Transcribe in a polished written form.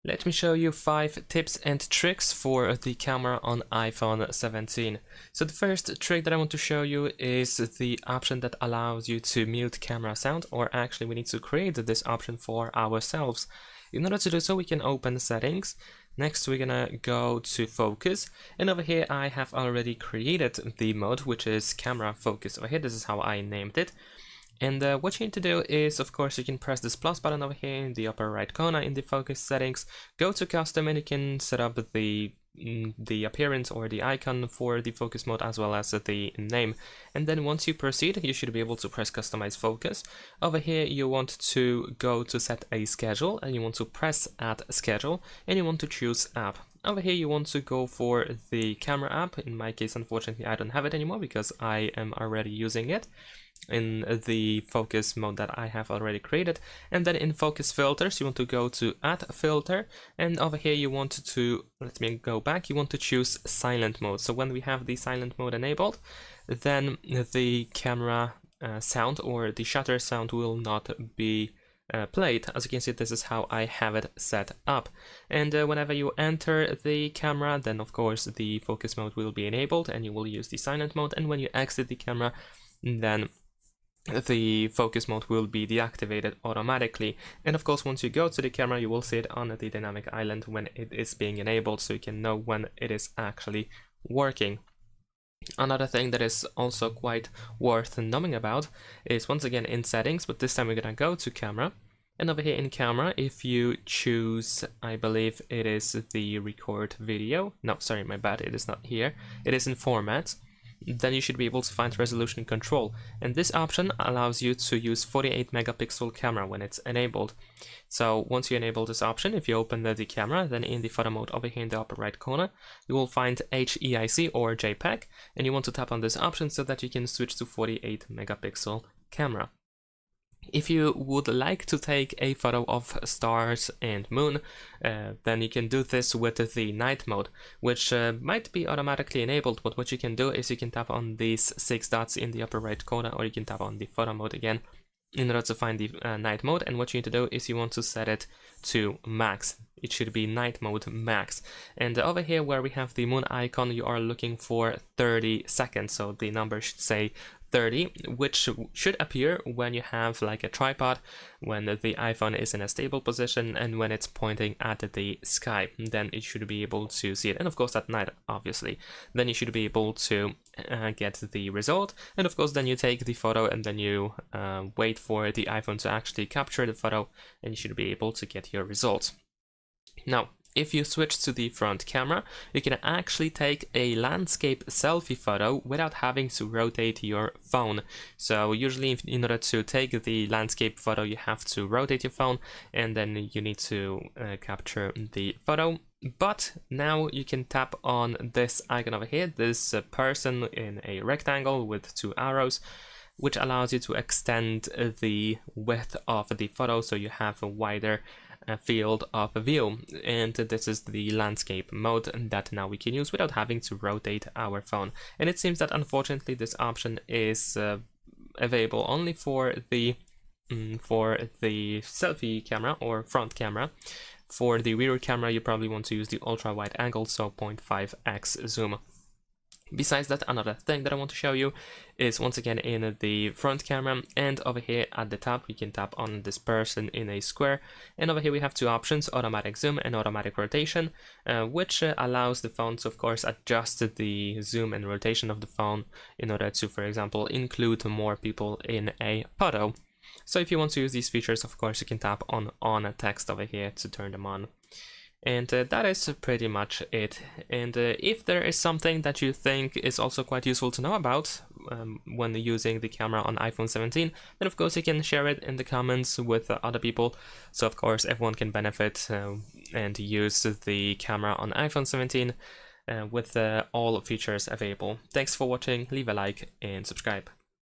Let me show you 5 tips and tricks for the camera on iPhone 17. So the first trick that I want to show you is the option that allows you to mute camera sound, or actually we need to create this option for ourselves. In order to do so, we can open settings. Next, we're gonna go to focus, and over here I have already created the mode, which is camera focus. Over here, this is how I named it. And what you need to do is, of course, you can press this plus button over here in the upper right corner in the focus settings, go to custom, and you can set up the appearance or the icon for the focus mode as well as the name. And then once you proceed, you should be able to press customize focus. Over here you want to go to set a schedule, and you want to press add schedule, and you want to choose app. Over here you want to go for the camera app. In my case, unfortunately, I don't have it anymore because I am already using it in the focus mode that I have already created. And then in focus filters, you want to go to add filter, and over here you want to, let me go back, you want to choose silent mode. So when we have the silent mode enabled, then the camera sound or the shutter sound will not be played. As you can see, this is how I have it set up. And whenever you enter the camera, then of course the focus mode will be enabled and you will use the silent mode, and when you exit the camera, then the focus mode will be deactivated automatically. And of course, once you go to the camera, you will see it on the dynamic island when it is being enabled, so you can know when it is actually working. Another thing that is also quite worth knowing about is, once again, in settings, but this time we're gonna go to camera. And over here in camera, if you choose, I believe it is the record video, no, sorry, my bad, it is not here, it is in format, then you should be able to find resolution control, and this option allows you to use 48 megapixel camera when it's enabled. So once you enable this option, if you open the camera, then in the photo mode over here in the upper right corner, you will find HEIC or JPEG, and you want to tap on this option so that you can switch to 48 megapixel camera. If you would like to take a photo of stars and moon, then you can do this with the night mode, which might be automatically enabled, but what you can do is you can tap on these 6 dots in the upper right corner, or you can tap on the photo mode again in order to find the night mode. And what you need to do is you want to set it to max. It should be night mode max. And over here where we have the moon icon, you are looking for 30 seconds, so the number should say 30, which should appear when you have like a tripod, when the iPhone is in a stable position and when it's pointing at the sky. Then it should be able to see it, and of course at night, obviously. Then you should be able to get the result, and of course then you take the photo, and then you wait for the iPhone to actually capture the photo, and you should be able to get your results. Now, if you switch to the front camera, you can actually take a landscape selfie photo without having to rotate your phone. So usually in order to take the landscape photo, you have to rotate your phone, and then you need to capture the photo. But now you can tap on this icon over here, this person in a rectangle with 2 arrows, which allows you to extend the width of the photo so you have a wider field of view. And this is the landscape mode that now we can use without having to rotate our phone. And it seems that unfortunately this option is available only for the selfie camera or front camera. For the rear camera, you probably want to use the ultra wide angle, so 0.5x zoom. Besides that, another thing that I want to show you is, once again, in the front camera, and over here at the top we can tap on this person in a square, and over here we have 2 options, automatic zoom and automatic rotation, which allows the phone to of course adjust the zoom and rotation of the phone in order to, for example, include more people in a photo. So if you want to use these features, of course you can tap on text over here to turn them on. And that is pretty much it. And if there is something that you think is also quite useful to know about when using the camera on iPhone 17, then of course you can share it in the comments with other people, so of course everyone can benefit and use the camera on iPhone 17 with all features available. Thanks for watching, leave a like and subscribe.